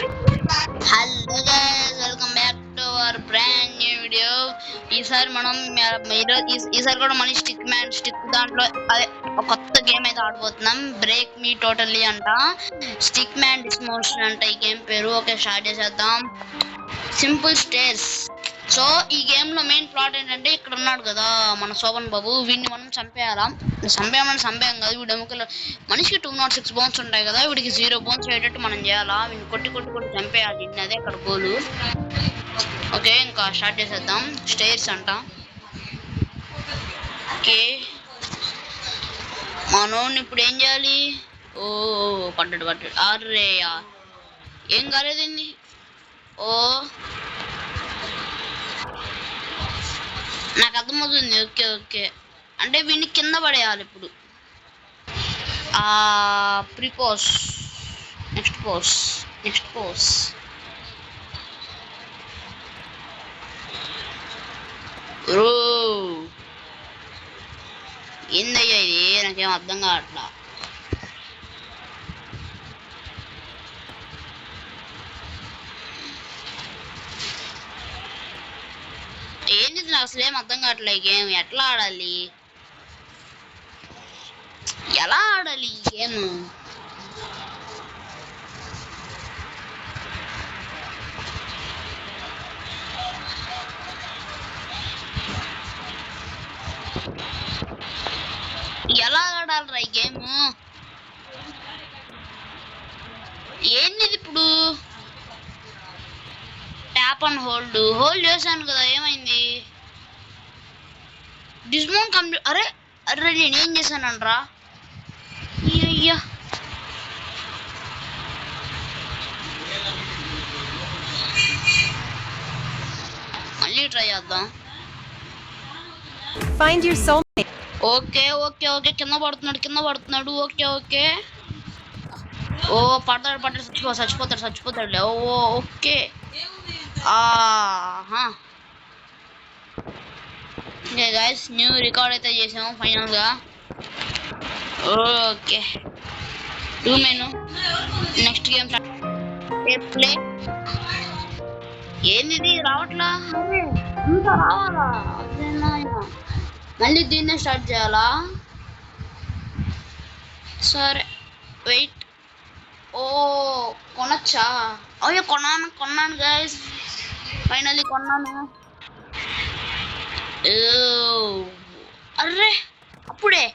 Hello guys, welcome back to our brand new video. ఈసారి మనం ఈసారి కూడా మళ్ళీ స్టిక్ దాంట్లో అదే ఒక కొత్త గేమ్ అయితే ఆడబోతున్నాం. బ్రేక్ మీ టోటల్లీ అంట, స్టిక్ మ్యాన్ డిస్మోషన్ అంట ఈ గేమ్ పేరు. ఓకే, స్టార్ట్ చేసేద్దాం. Simple stairs. సో ఈ గేమ్ లో మెయిన్ ప్లాట్ ఏంటంటే, ఇక్కడ ఉన్నాడు కదా మన శోభన్ బాబు, వీడిని మనం చంపేయాలా. చంపేయం కాదు, వీడు ఎముకలు మనిషికి 206 బోన్స్ ఉంటాయి కదా, వీడికి 0 బోన్స్ అయ్యేటట్టు మనం చేయాలా. వీడిని కొట్టి చంపేయాలి, అదే అక్కడ గోలు. ఓకే, ఇంకా స్టార్ట్ చేసేద్దాం. స్టేర్స్ అంట. ఓకే, మనోడిని ఇప్పుడు ఏం చేయాలి? ఓ పడ్డాడు. అరే ఏం కాలేదండి. ఓ నాకు అర్థమవుతుంది. ఓకే అంటే వీడిని కింద పడేయాలి ఇప్పుడు. ప్రిపోస్ నెక్స్ట్ పోస్ ఓ ఏందయ్యా ఇది, నాకేం అర్థం కావట్లా. ఏంది నాకు అసలు ఏం అర్థం కావట్లే. ఈ గేమ్ ఎట్లా ఆడాలి, ఎలా ఆడాలి ఈ గేమ్? ఎలా ఆడాలరా ఈ గేమ్? ఏంది ఇప్పుడు? ట్యాప్ అండ్ హోల్డ్ చేశాను కదా, ఏమైంది? డిస్మౌంట్ కంప్లీట్. అరే నేనేం చేశానరా? అయ్యా మళ్ళీ ట్రై చేద్దాం. Find your soulmate. ఓకే కింద పడుతున్నాడు. ఓకే ఓ పడతాడు. చచ్చిపోతాడులే. Okay okay guys, new record అయితే చేసాము ఫైనల్ గా. Okay 2 menu next game play. ఏంది రావట్లా? రావాలా? మళ్ళీ దీన్నే స్టార్ట్ చేయాలా? సరే వెయిట్. ఓ కొనొచ్చా? అయ్యో కొన్నాను గైస్, ఫైనల్లీ కొన్నాను. అర్రే అప్పుడే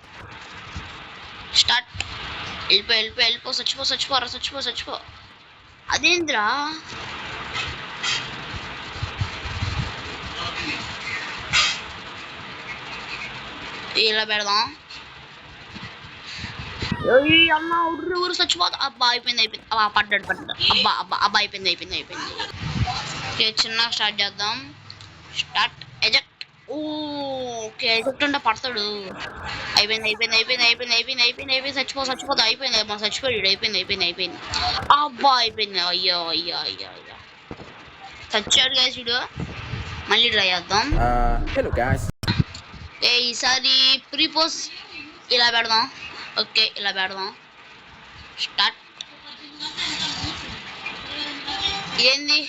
స్టార్ట్. వెళ్ళిపో. చచ్చిపో. అదేంద్రా? ఇలా పెడదాం. అమ్మ ఊరు చచ్చిపోతా. అబ్బా అయిపోయింది. పడ్డాడు. అబ్బా అయిపోయింది. ఓకే, చిన్నగా స్టార్ట్ చేద్దాం. Start eject. ఓకే ఎజెక్ట్ అంటే పడతాడు. అయిపోయింది. చచ్చిపోతా. అయిపోయింది. మా చచ్చిపోయాడు. అయిపోయింది. అబ్బా అయిపోయింది. అయ్యో చచ్చాడు గైస్ వీడు. మళ్ళీ ట్రై చేద్దాం. ఈసారి ప్రీపోజ్ ఇలా పెడదాం. ఓకే ఇలా పెడదాం. స్టార్ట్. ఏంది?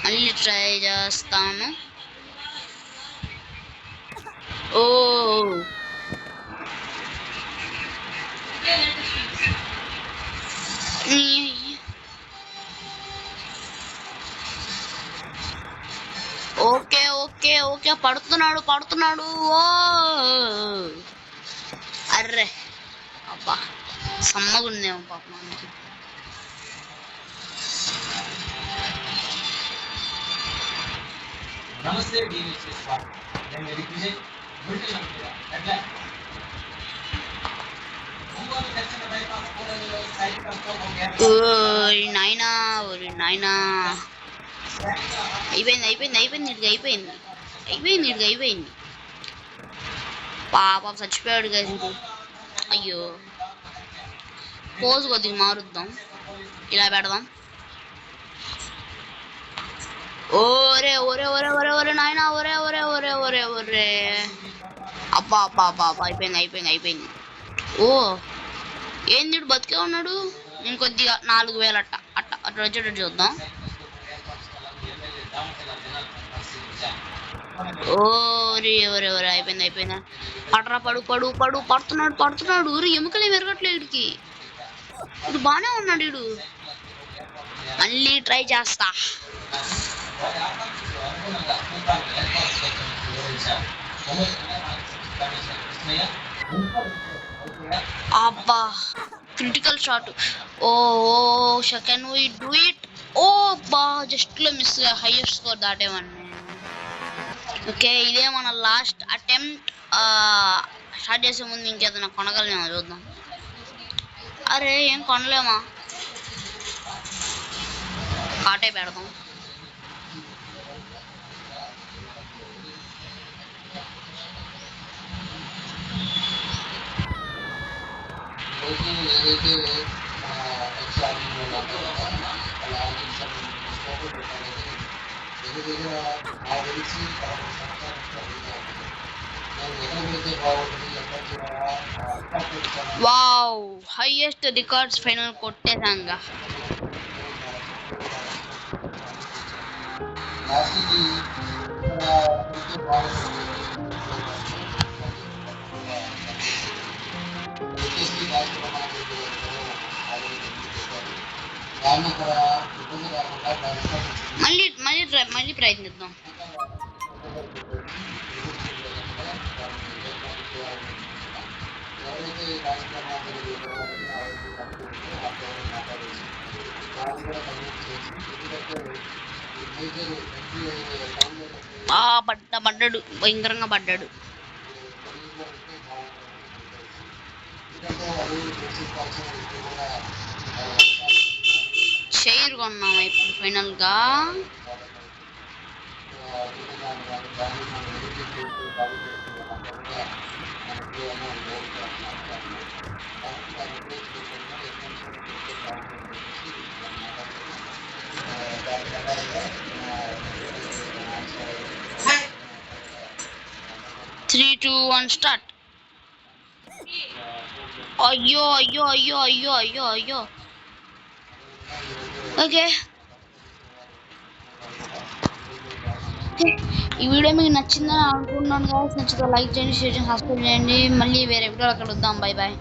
మళ్ళీ ట్రై చేస్తాను. ఓ ఓకే పడుతున్నాడు. ఓ అర్రే అబ్బా సమ్మగుందేమో పాప మనకి. నాయనా అయిపోయింది. పాప చచ్చిపోయాడు కదా. అయ్యో పోజ్ కొద్దిగా మారుద్దాం. ఇలా పెడదాం. ఓరే నాయనా ఒరే. అబ్బా అయిపోయింది. ఓ ఏంది బతికే ఉన్నాడు. ఇంకొద్దిగా 4000 అట్ట అక్కడ వచ్చేటట్టు చూద్దాం. ఓరి ఎవరు ఎవరు అయిపోయింది. పడరా పడు పడుతున్నాడు ఊరి ఎముకలే పెరగట్లేదు వీడికి. ఇది బానే ఉన్నాడు వీడు. మళ్ళీ ట్రై చేస్తా. అబ్బా క్రిటికల్ షాట్. ఓ కెన్ వి డూ ఇట్? ఓ బా జస్ట్ లో మిస్, హైయెస్ట్ స్కోర్ దాటేవాడిని. ఓకే ఇదే మన లాస్ట్ అటెంప్ట్. స్టార్ట్ చేసే ముందు ఇంకేదైనా కొనగలమేమో చూద్దాం. అరే ఏం కొనలేమా, కాటే పెడదాం. వావ్ హైయెస్ట్ రికార్డ్స్ ఫైనల్ కొట్టేసాంగా. మళ్ళీ ప్రయత్నిద్దాం. పడ్డాడు భయంకరంగా పడ్డాడు. షైర్ కొన్నాం ఇప్పుడు ఫైనల్ గా. Three two one start. అయ్యో ఓకే ఈ వీడియో మీకు నచ్చిందని అనుకుంటున్నాను. నచ్చితే లైక్ చేయండి, షేర్ చేయండి, సబ్స్క్రైబ్ చేయండి. మళ్ళీ వేరే వీడియోలో కలుద్దాం. Bye bye.